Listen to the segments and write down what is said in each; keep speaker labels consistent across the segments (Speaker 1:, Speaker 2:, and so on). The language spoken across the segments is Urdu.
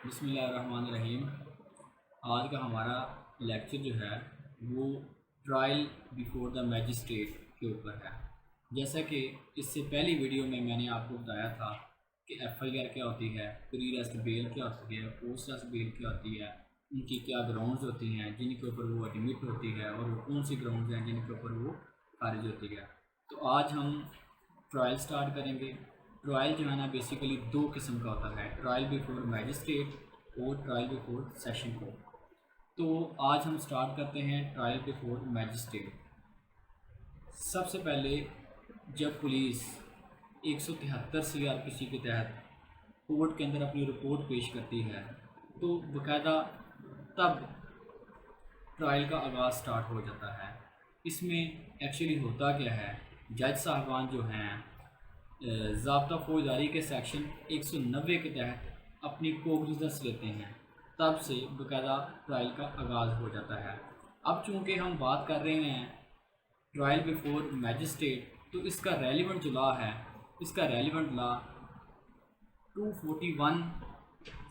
Speaker 1: بسم اللہ الرحمن الرحیم۔ آج کا ہمارا لیکچر جو ہے وہ ٹرائل بیفور دا میجسٹریٹ کے اوپر ہے۔ جیسا کہ اس سے پہلی ویڈیو میں نے آپ کو بتایا تھا کہ ایف آئی آر کیا ہوتی ہے، پری ریسٹ بیل کیا ہوتی ہے، پوسٹ ریسٹ بیل کیا ہوتی ہے، ان کی کیا گراؤنڈز ہوتی ہیں جن کے اوپر وہ ایڈمٹ ہوتی ہے، اور وہ کون سی گراؤنڈز ہیں جن کے اوپر وہ خارج ہوتی ہے۔ تو آج ہم ٹرائل سٹارٹ کریں گے۔ ٹرائل جو ہے نا بیسیکلی دو قسم کا ہوتا ہے، ٹرائل بیفور میجسٹریٹ اور ٹرائل بیفور سیشن کورٹ۔ تو آج ہم سٹارٹ کرتے ہیں ٹرائل بیفور میجسٹریٹ۔ سب سے پہلے جب پولیس 173 CRPC کے تحت کورٹ کے اندر اپنی رپورٹ پیش کرتی ہے تو باقاعدہ تب ٹرائل کا آغاز سٹارٹ ہو جاتا ہے۔ اس میں ایکچولی ہوتا کیا ہے، جج صاحبان جو ہیں ضابطہ فوجداری کے سیکشن 190 کے تحت اپنی کوگنیزنس لیتے ہیں، تب سے باقاعدہ ٹرائل کا آغاز ہو جاتا ہے۔ اب چونکہ ہم بات کر رہے ہیں ٹرائل بیفور میجسٹریٹ، تو اس کا ریلیونٹ جو لا ہے، اس کا ریلیونٹ لا 241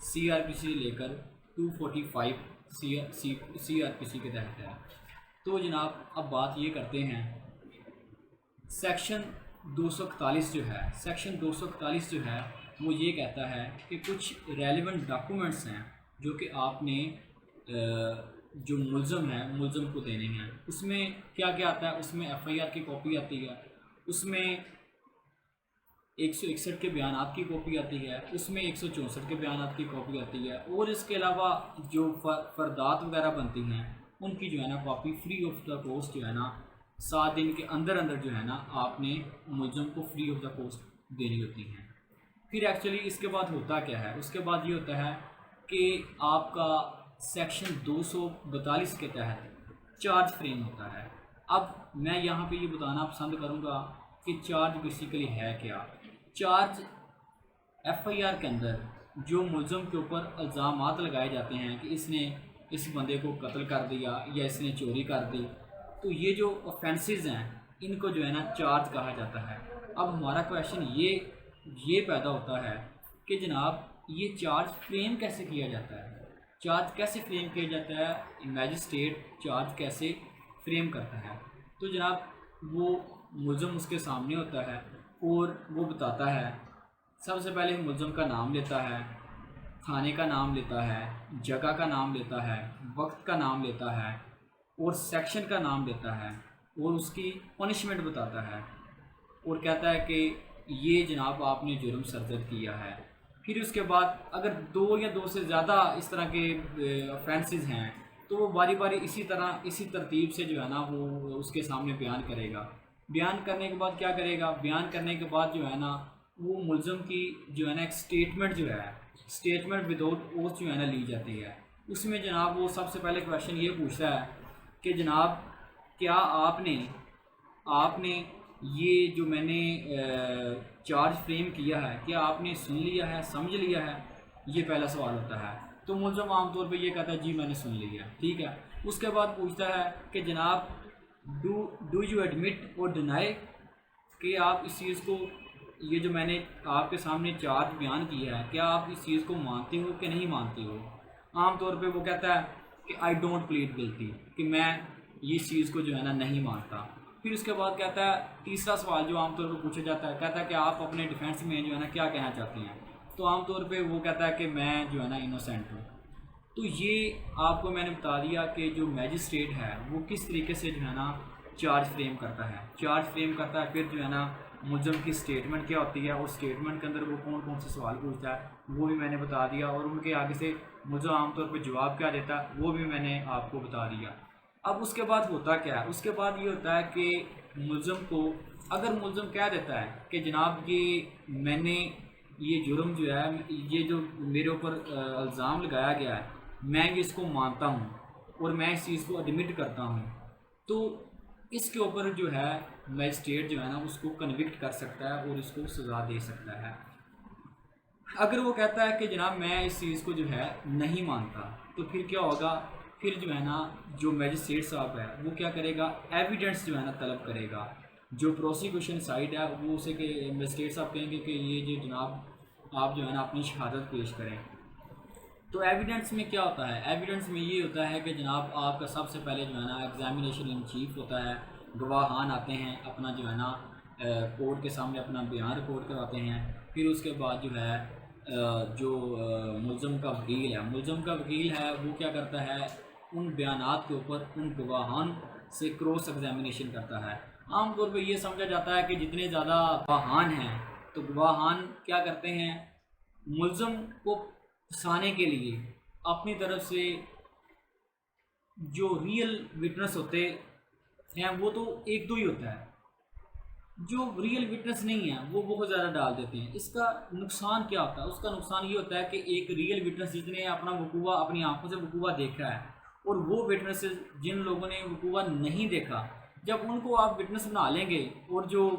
Speaker 1: CRPC لے کر 245 CRPC کے تحت ہے۔ تو جناب اب بات یہ کرتے ہیں، سیکشن 241 جو ہے، سیکشن 241 جو ہے وہ یہ کہتا ہے کہ کچھ ریلیونٹ ڈاکومنٹس ہیں جو کہ آپ نے جو ملزم ہے ملزم کو دینے ہیں۔ اس میں کیا کیا آتا ہے، اس میں ایف آئی آر کی کاپی آتی ہے، اس میں 161 کے بیانات کی کاپی آتی ہے، اس میں 164 کے بیانات کی کاپی آتی ہے، اور اس کے علاوہ جو فردات وغیرہ بنتی ہیں ان کی جو ہے نا copy free of the cost جو ہے نا 7 دن کے اندر جو ہے نا آپ نے ملزم کو فری آف دا کاسٹ دینی ہوتی ہیں۔ پھر ایکچولی اس کے بعد ہوتا کیا ہے، اس کے بعد یہ ہوتا ہے کہ آپ کا سیکشن 242 کے تحت چارج فریم ہوتا ہے۔ اب میں یہاں پہ یہ بتانا پسند کروں گا کہ چارج بیسیکلی ہے کیا۔ چارج ایف آئی آر کے اندر جو ملزم کے اوپر الزامات لگائے جاتے ہیں کہ اس نے اس بندے کو قتل کر دیا یا اس نے چوری کر دی، تو یہ جو offenses ہیں ان کو جو ہے نا چارج کہا جاتا ہے۔ اب ہمارا کویشچن یہ پیدا ہوتا ہے کہ جناب یہ چارج فریم کیسے کیا جاتا ہے، چارج کیسے فریم کیا جاتا ہے، میجسٹریٹ چارج کیسے فریم کرتا ہے۔ تو جناب وہ ملزم اس کے سامنے ہوتا ہے اور وہ بتاتا ہے، سب سے پہلے ملزم کا نام لیتا ہے، تھانے کا نام لیتا ہے، جگہ کا نام لیتا ہے، وقت کا نام لیتا ہے، اور سیکشن کا نام لیتا ہے، اور اس کی پنشمنٹ بتاتا ہے، اور کہتا ہے کہ یہ جناب آپ نے جرم سرزد کیا ہے۔ پھر اس کے بعد اگر 2 یا 2 سے زیادہ اس طرح کے offenses ہیں تو وہ باری باری اسی ترتیب سے جو ہے نا وہ اس کے سامنے بیان کرے گا۔ بیان کرنے کے بعد کیا کرے گا، بیان کرنے کے بعد جو ہے نا وہ ملزم کی جو ہے نا ایک اسٹیٹمنٹ جو ہے، اسٹیٹمنٹ وداؤٹ اوتھ جو ہے نا لی جاتی ہے۔ اس میں جناب وہ سب سے پہلے کویشچن یہ پوچھتا ہے کہ جناب کیا آپ نے یہ جو میں نے چارج فریم کیا ہے کیا آپ نے سن لیا ہے، سمجھ لیا ہے، یہ پہلا سوال ہوتا ہے۔ تو ملزم عام طور پہ یہ کہتا ہے جی میں نے سن لیا، ٹھیک ہے۔ اس کے بعد پوچھتا ہے کہ جناب ڈو یو ایڈمٹ اور ڈینائی، کہ آپ اس چیز کو، یہ جو میں نے آپ کے سامنے چارج بیان کیا ہے کیا آپ اس چیز کو مانتے ہو کہ نہیں مانتے ہو۔ عام طور پہ وہ کہتا ہے کہ آئی ڈونٹ پلیڈ گلٹی، کہ میں اس چیز کو جو ہے نا نہیں مانتا۔ پھر اس کے بعد کہتا ہے، تیسرا سوال جو عام طور پہ پوچھا جاتا ہے، کہتا ہے کہ آپ اپنے ڈیفینس میں جو ہے نا کیا کہنا چاہتے ہیں۔ تو عام طور پہ وہ کہتا ہے کہ میں جو ہے نا انوسینٹ ہوں۔ تو یہ آپ کو میں نے بتا دیا کہ جو میجسٹریٹ ہے وہ کس طریقے سے جو ہے نا چارج فریم کرتا ہے، چارج فریم کرتا ہے۔ پھر جو ہے نا ملزم کی اسٹیٹمنٹ کیا ہوتی ہے، اور اسٹیٹمنٹ کے اندر وہ کون کون سے سوال پوچھتا ہے وہ بھی میں نے بتا دیا، اور ان کے آگے سے ملزم عام طور پہ جواب کیا دیتا ہے وہ بھی میں نے آپ کو بتا دیا۔ اب اس کے بعد ہوتا کیا ہے، اس کے بعد یہ ہوتا ہے کہ ملزم کو، اگر ملزم کہہ دیتا ہے کہ جناب یہ میں نے یہ جرم جو ہے، یہ جو میرے اوپر الزام لگایا گیا ہے میں اس کو مانتا ہوں اور میں اس چیز کو ایڈمٹ کرتا ہوں، تو اس کے اوپر جو ہے میجسٹریٹ جو ہے نا اس کو کنوکٹ کر سکتا ہے اور اس کو سزا دے سکتا ہے۔ اگر وہ کہتا ہے کہ جناب میں اس چیز کو جو ہے نہیں مانتا، تو پھر کیا ہوگا، پھر جو ہے نا جو میجسٹریٹ صاحب ہے وہ کیا کرے گا، ایویڈنس جو ہے نا طلب کرے گا۔ جو پروسیکیوشن سائڈ ہے وہ اسے کہ میجسٹریٹ صاحب کہیں گے کہ یہ جو جناب آپ جو ہے نا اپنی شہادت پیش کریں۔ تو ایویڈنس میں کیا ہوتا ہے؟ ایویڈنس میں یہ ہوتا ہے کہ جناب آپ کا سب سے پہلے جو ہے نا ایگزامینیشن ان چیف ہوتا ہے، گواہان آتے ہیں، اپنا جو ہے نا کورٹ کے سامنے اپنا بیان ریکارڈ کرواتے ہیں، پھر اس کے بعد جو ہے جو ملزم کا وکیل ہے وہ کیا کرتا ہے، ان بیانات کے اوپر ان گواہان سے کراس ایگزامینیشن کرتا ہے۔ عام طور پہ یہ سمجھا جاتا ہے کہ جتنے زیادہ گواہان ہیں تو گواہان کیا کرتے ہیں، ملزم کو پھنسانے کے لیے اپنی طرف سے جو ریئل وٹنس ہوتے ہیں وہ تو ایک دو ہی ہوتا ہے، جو ریئل وٹنس نہیں ہے وہ بہت زیادہ ڈال دیتے ہیں۔ اس کا نقصان کیا ہوتا ہے؟ اس کا نقصان یہ ہوتا ہے کہ ایک ریئل وٹنس جس نے اپنا وقوع اپنی آنکھوں سے وقوع دیکھا ہے، اور وہ وٹنسز جن لوگوں نے وقوع نہیں دیکھا، جب ان کو آپ وٹنس بنا لیں گے اور جو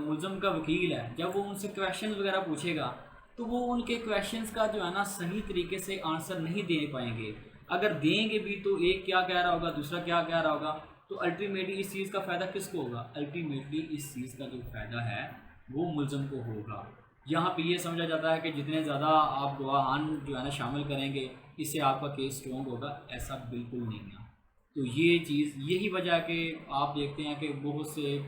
Speaker 1: ملزم کا وکیل ہے جب وہ ان سے کویشچنز وغیرہ پوچھے گا تو وہ ان کے کویشچنز کا جو ہے نا صحیح طریقے سے آنسر نہیں دے پائیں گے۔ اگر دیں گے بھی تو ایک کیا کہہ رہا ہوگا، دوسرا کیا کہہ رہا ہوگا، تو الٹیمیٹلی اس چیز کا فائدہ کس کو ہوگا؟ الٹیمیٹلی اس چیز کا جو فائدہ ہے وہ ملزم کو ہوگا۔ یہاں پہ یہ سمجھا جاتا ہے کہ جتنے زیادہ آپ گواہان جو ہے نا شامل کریں گے اس سے آپ کا کیس اسٹرانگ ہوگا، ایسا بالکل نہیں ہے۔ تو یہ چیز یہی وجہ ہے کہ آپ دیکھتے ہیں کہ بہت سے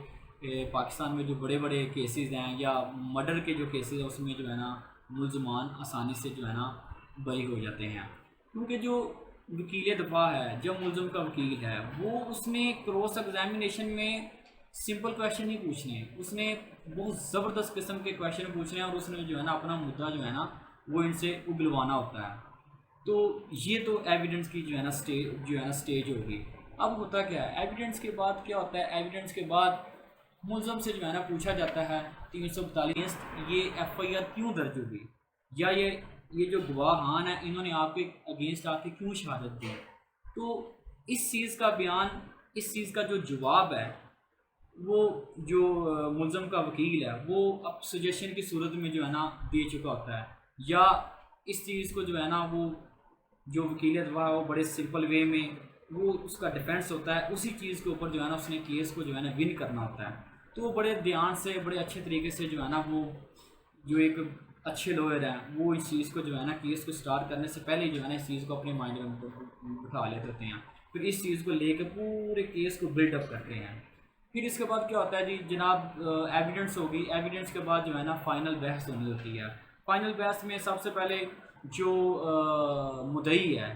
Speaker 1: پاکستان میں جو بڑے بڑے کیسز ہیں یا مرڈر کے جو کیسز ہیں اس میں جو ہے نا ملزمان آسانی سے جو ہے نا بری ہو جاتے ہیں، کیونکہ جو وکیل دفاع ہے، جو ملزم کا وکیل ہے، وہ اس نے کراس ایگزامینیشن میں سمپل کویشچن نہیں پوچھنے، اس نے بہت زبردست قسم کے کویشچن پوچھنے ہیں، اور اس نے جو ہے نا اپنا مدعا جو ہے نا وہ ان سے اگلوانا ہوتا ہے۔ تو یہ تو ایویڈنس کی جو ہے نا سٹیج ہوگی۔ اب ہوتا کیا ہے ایویڈنس کے بعد؟ کیا ہوتا ہے ایویڈنس کے بعد؟ ملزم سے جو ہے نا پوچھا جاتا ہے 342 یہ ایف آئی آر کیوں درج ہوگی، یا یہ جو گواہان ہیں انہوں نے آپ کے اگینسٹ آ کے کیوں شہادت دی۔ تو اس چیز کا بیان، اس چیز کا جو جواب ہے وہ جو ملزم کا وکیل ہے وہ اب سجیشن کی صورت میں جو ہے نا دے چکا ہوتا ہے، یا اس چیز کو جو ہے نا وہ جو وکیل دفاع ہے وہ بڑے سمپل وے میں وہ اس کا ڈیفینس ہوتا ہے، اسی چیز کے اوپر جو ہے نا اس نے کیس کو جو ہے نا ون کرنا ہوتا ہے۔ تو وہ بڑے دھیان سے بڑے اچھے طریقے سے جو ہے نا وہ جو ایک اچھے لوئر ہیں وہ اس چیز کو جو ہے نا کیس کو سٹارٹ کرنے سے پہلے جو ہے نا اس چیز کو اپنے مائنڈ میں بٹھا لیتے ہوتے ہیں، پھر اس چیز کو لے کے پورے کیس کو بلڈ اپ کرتے ہیں۔ پھر اس کے بعد کیا ہوتا ہے جی جناب، ایویڈنس ہوگی، ایویڈنس کے بعد جو ہے نا فائنل بحث ہونی ہوتی ہے۔ فائنل بحث میں سب سے پہلے جو مدعی ہے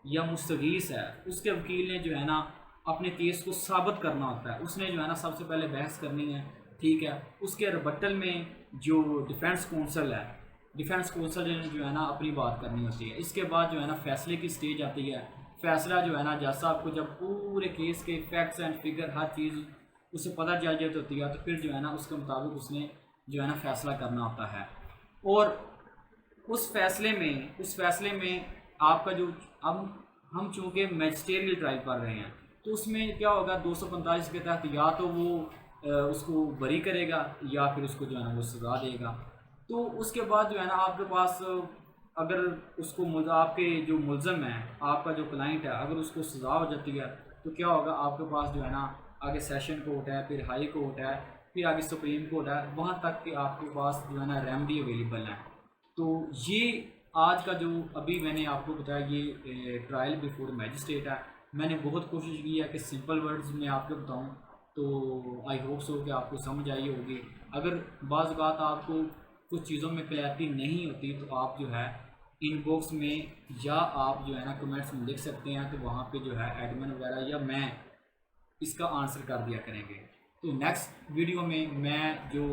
Speaker 1: یا مستغیث ہے اس کے وکیل نے جو ہے نا اپنے کیس کو ثابت کرنا ہوتا ہے، اس نے جو ہے نا سب سے پہلے بحث کرنی ہے، ٹھیک ہے۔ اس کے ربٹل میں جو ڈیفینس کونسل ہے، ڈیفینس کونسل نے جو ہے نا اپنی بات کرنی ہوتی ہے۔ اس کے بعد جو ہے نا فیصلے کی سٹیج آتی ہے۔ فیصلہ جو ہے نا جج صاحب کو جب پورے کیس کے فیکٹس اینڈ فگر ہر چیز اسے پتہ چل جاتی ہوتی ہے تو پھر جو ہے نا اس کے مطابق اس نے جو ہے نا فیصلہ کرنا ہوتا ہے۔ اور اس فیصلے میں آپ کا جو ہم چونکہ میجسٹیریل ٹرائل کر رہے ہیں تو اس میں کیا ہوگا 245 کے تحت یا تو وہ اس کو بری کرے گا یا پھر اس کو جو ہے نا وہ سزا دے گا۔ تو اس کے بعد جو ہے نا آپ کے پاس اگر اس کو آپ کے جو ملزم ہیں، آپ کا جو کلائنٹ ہے، اگر اس کو سزا ہو جاتی ہے تو کیا ہوگا، آپ کے پاس جو ہے نا آگے سیشن کورٹ ہے، پھر ہائی کورٹ ہے، پھر آگے سپریم کورٹ ہے، وہاں تک کہ آپ کے پاس جو ہے نا ریمیڈی اویلیبل ہے۔ تو یہ آج کا جو ابھی میں نے آپ کو بتایا یہ ٹرائل بیفور میجسٹریٹ ہے۔ میں نے بہت کوشش کی ہے کہ سمپل ورڈز میں آپ کو بتاؤں، تو آئی ہوپ سو کہ آپ کو سمجھ آئی ہوگی۔ اگر بعض بات آپ کو کچھ چیزوں میں کلیئرٹی نہیں ہوتی تو آپ جو ہے ان باکس میں یا آپ جو ہے نا کمنٹس میں لکھ سکتے ہیں، تو وہاں پہ جو ہے ایڈمن وغیرہ یا میں اس کا آنسر کر دیا کریں گے۔ تو نیکسٹ ویڈیو میں جو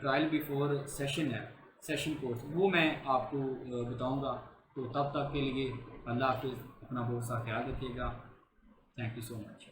Speaker 1: ٹرائل بیفور سیشن ہے، سیشن کورس، وہ میں آپ کو بتاؤں گا۔ تو تب تک کے لیے اللہ حافظ، اپنا بہت سا خیال رکھیے گا۔ Thank you so much.